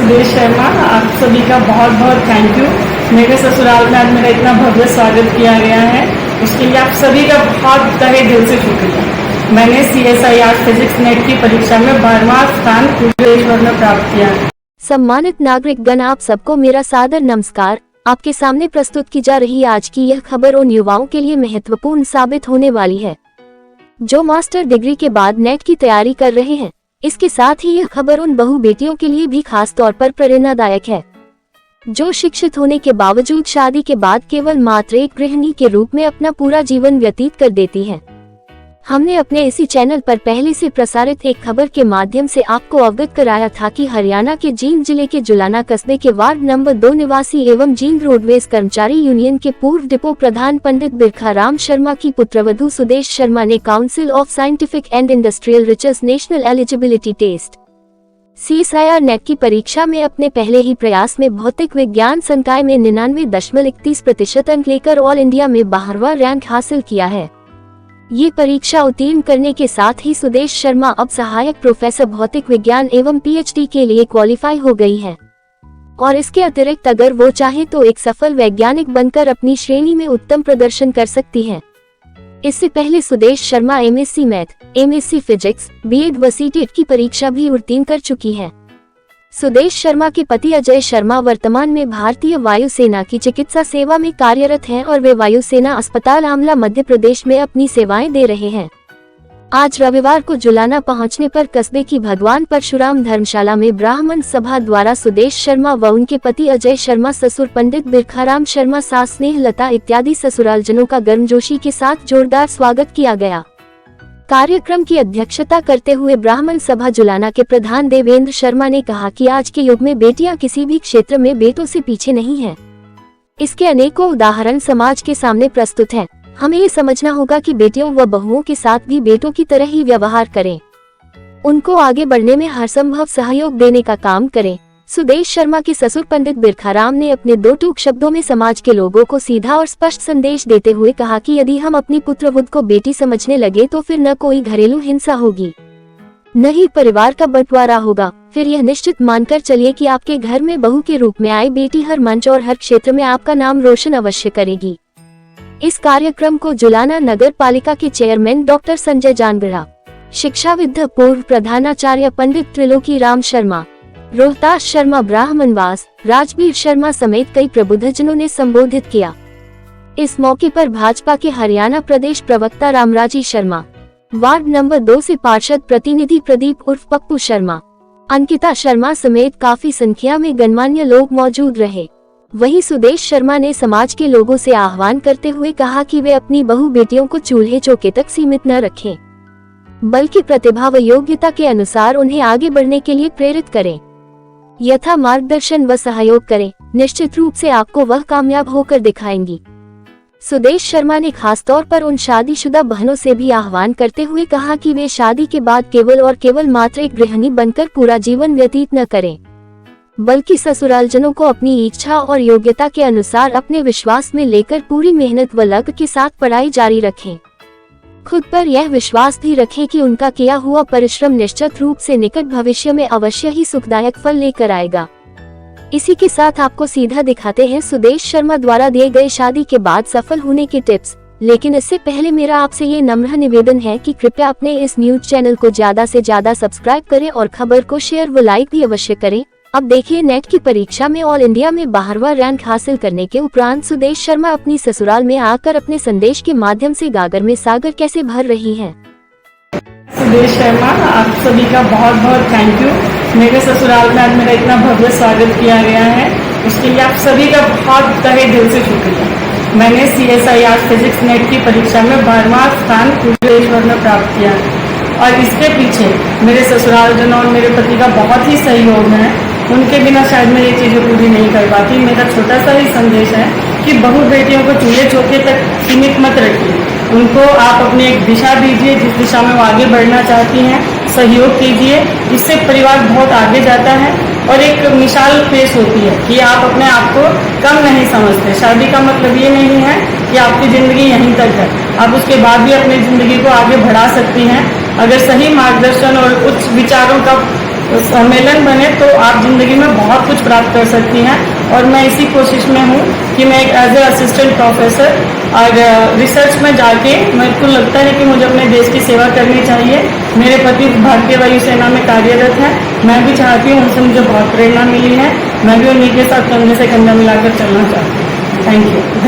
सुदेश शर्मा, आप सभी का बहुत बहुत थैंक यू। मेरे ससुराल में आज मेरा इतना भव्य स्वागत किया गया है, उसके लिए आप सभी का बहुत तहे दिल से शुक्रिया। मैंने CSIR फिजिक्स नेट की परीक्षा में 12वां स्थान पूरे देश भर में प्राप्त किया। सम्मानित नागरिकगण, आप सबको मेरा सादर नमस्कार। आपके सामने प्रस्तुत की जा रही आज की यह खबर उन युवाओं के लिए महत्वपूर्ण साबित होने वाली है जो मास्टर डिग्री के बाद नेट की तैयारी कर रहे हैं। इसके साथ ही यह खबर उन बहु बेटियों के लिए भी खास तौर पर प्रेरणादायक है जो शिक्षित होने के बावजूद शादी के बाद केवल मात्र एक गृहिणी के रूप में अपना पूरा जीवन व्यतीत कर देती हैं। हमने अपने इसी चैनल पर पहले से प्रसारित एक खबर के माध्यम से आपको अवगत कराया था कि हरियाणा के जींद जिले के जुलाना कस्बे के वार्ड नंबर 2 निवासी एवं जींद रोडवेज कर्मचारी यूनियन के पूर्व डिपो प्रधान पंडित बिरखाराम शर्मा की पुत्रवधू सुदेश शर्मा ने council of scientific and industrial research national eligibility test CSIR NET की परीक्षा में अपने पहले ही प्रयास में भौतिक विज्ञान संकाय में 99.31% अंक लेकर ऑल इंडिया में 12वां रैंक हासिल किया है। ये परीक्षा उत्तीर्ण करने के साथ ही सुदेश शर्मा अब सहायक प्रोफेसर भौतिक विज्ञान एवं PhD के लिए क्वालिफाई हो गई हैं। और इसके अतिरिक्त अगर वो चाहे तो एक सफल वैज्ञानिक बनकर अपनी श्रेणी में उत्तम प्रदर्शन कर सकती हैं। इससे पहले Sudesh Sharma MSc math, MSc physics, B.Ed व C.Tet की परीक्षा भी उत्तीर्ण कर चुकी है। सुदेश शर्मा के पति अजय शर्मा वर्तमान में भारतीय वायुसेना की चिकित्सा सेवा में कार्यरत हैं और वे वायुसेना अस्पताल आमला मध्य प्रदेश में अपनी सेवाएं दे रहे हैं। आज रविवार को जुलाना पहुंचने पर कस्बे की भगवान परशुराम धर्मशाला में ब्राह्मण सभा द्वारा सुदेश शर्मा व उनके पति अजय शर्मा, ससुर पंडित बिरखाराम शर्मा, सास स्नेहलता इत्यादि ससुरालजनों का गर्मजोशी के साथ जोरदार स्वागत किया गया। कार्यक्रम की अध्यक्षता करते हुए ब्राह्मण सभा जुलाना के प्रधान देवेंद्र शर्मा ने कहा कि आज के युग में बेटियां किसी भी क्षेत्र में बेटों से पीछे नहीं हैं। इसके अनेकों उदाहरण समाज के सामने प्रस्तुत हैं। हमें ये समझना होगा कि बेटियों व बहुओं के साथ भी बेटों की तरह ही व्यवहार करें, उनको आगे बढ़ने में हर संभव सहयोग देने का काम करें। सुदेश शर्मा के ससुर पंडित बिरखाराम ने अपने 2 टूक शब्दों में समाज के लोगों को सीधा और स्पष्ट संदेश देते हुए कहा कि यदि हम अपनी पुत्रवधू को बेटी समझने लगे तो फिर न कोई घरेलू हिंसा होगी, न ही परिवार का बंटवारा होगा। फिर यह निश्चित मानकर चलिए कि आपके घर में बहू के रूप में आई बेटी हर मंच और हर क्षेत्र में आपका नाम रोशन अवश्य करेगी। इस कार्यक्रम को जुलाना नगर पालिका के चेयरमैन डॉक्टर संजय जानगढ़ा, शिक्षाविद पूर्व प्रधानाचार्य पंडित त्रिलोकी राम शर्मा, रोहतास शर्मा ब्राह्मणवास, राजवीर शर्मा समेत कई प्रबुद्धजनों ने संबोधित किया। इस मौके पर भाजपा के हरियाणा प्रदेश प्रवक्ता रामराजी शर्मा, वार्ड नंबर 2 से पार्षद प्रतिनिधि प्रदीप उर्फ पप्पू शर्मा, अंकिता शर्मा समेत काफी संख्या में गणमान्य लोग मौजूद रहे। वहीं सुदेश शर्मा ने समाज के लोगों से आह्वान करते हुए कहा कि वे अपनी बहु बेटियों को चूल्हे चौके तक सीमित न रखें, बल्कि प्रतिभा व योग्यता के अनुसार उन्हें आगे बढ़ने के लिए प्रेरित करें, यथा मार्गदर्शन व सहयोग करें। निश्चित रूप से आपको वह कामयाब होकर दिखाएंगी। सुदेश शर्मा ने खास तौर पर उन शादीशुदा बहनों से भी आह्वान करते हुए कहा कि वे शादी के बाद केवल और केवल मात्र एक गृहिणी बनकर पूरा जीवन व्यतीत न करें, बल्कि ससुरालजनों को अपनी इच्छा और योग्यता के अनुसार अपने विश्वास में लेकर पूरी मेहनत व लगन के साथ पढ़ाई जारी रखें। खुद पर यह विश्वास भी रखें कि उनका किया हुआ परिश्रम निश्चित रूप से निकट भविष्य में अवश्य ही सुखदायक फल लेकर आएगा। इसी के साथ आपको सीधा दिखाते हैं सुदेश शर्मा द्वारा दिए गए शादी के बाद सफल होने के टिप्स। लेकिन इससे पहले मेरा आपसे ये नम्र निवेदन है कि कृपया अपने इस न्यूज चैनल को ज्यादा से ज्यादा सब्सक्राइब करें और खबर को शेयर व लाइक भी अवश्य करें। अब देखिए नेट की परीक्षा में ऑल इंडिया में 12वां रैंक हासिल करने के उपरांत सुदेश शर्मा अपनी ससुराल में आकर अपने संदेश के माध्यम से गागर में सागर कैसे भर रही हैं। सुदेश शर्मा, आप सभी का बहुत बहुत थैंक यू। मेरे ससुराल में आज मेरा इतना भव्य स्वागत किया गया है, उसके लिए आप सभी का बहुत तहे दिल से शुक्रिया। मैंने CSIR फिजिक्स नेट की परीक्षा में 12वां स्थान पूरे देश भर में प्राप्त किया और इसके पीछे मेरे ससुरालजनों और मेरे पति का बहुत ही सहयोग है। उनके बिना शायद मैं ये चीज़ें पूरी नहीं कर पाती। मेरा छोटा सा ही संदेश है कि बहु बेटियों को चूल्हे चौके तक सीमित मत रखिए, उनको आप अपनी एक दिशा दीजिए, जिस दिशा में वो आगे बढ़ना चाहती हैं सहयोग कीजिए। इससे परिवार बहुत आगे जाता है और एक मिसाल पेश होती है कि आप अपने आप को कम नहीं समझते। शादी का मतलब ये नहीं है कि आपकी ज़िंदगी यहीं तक है, आप उसके बाद भी अपनी ज़िंदगी को आगे बढ़ा सकती हैं अगर सही मार्गदर्शन और उच्च विचारों का तो सम्मेलन बने तो आप जिंदगी में बहुत कुछ प्राप्त कर सकती हैं। और मैं इसी कोशिश में हूँ कि मैं एक एज ए असिस्टेंट प्रोफेसर और रिसर्च में जाके मेरे को लगता है कि मुझे अपने देश की सेवा करनी चाहिए। मेरे पति भारतीय वायुसेना में कार्यरत हैं, मैं भी चाहती हूँ, उनसे मुझे बहुत प्रेरणा मिली है, मैं भी उन्हीं के साथ कंधे से कंधा मिलाकर चलना चाहती हूँ। Thank you.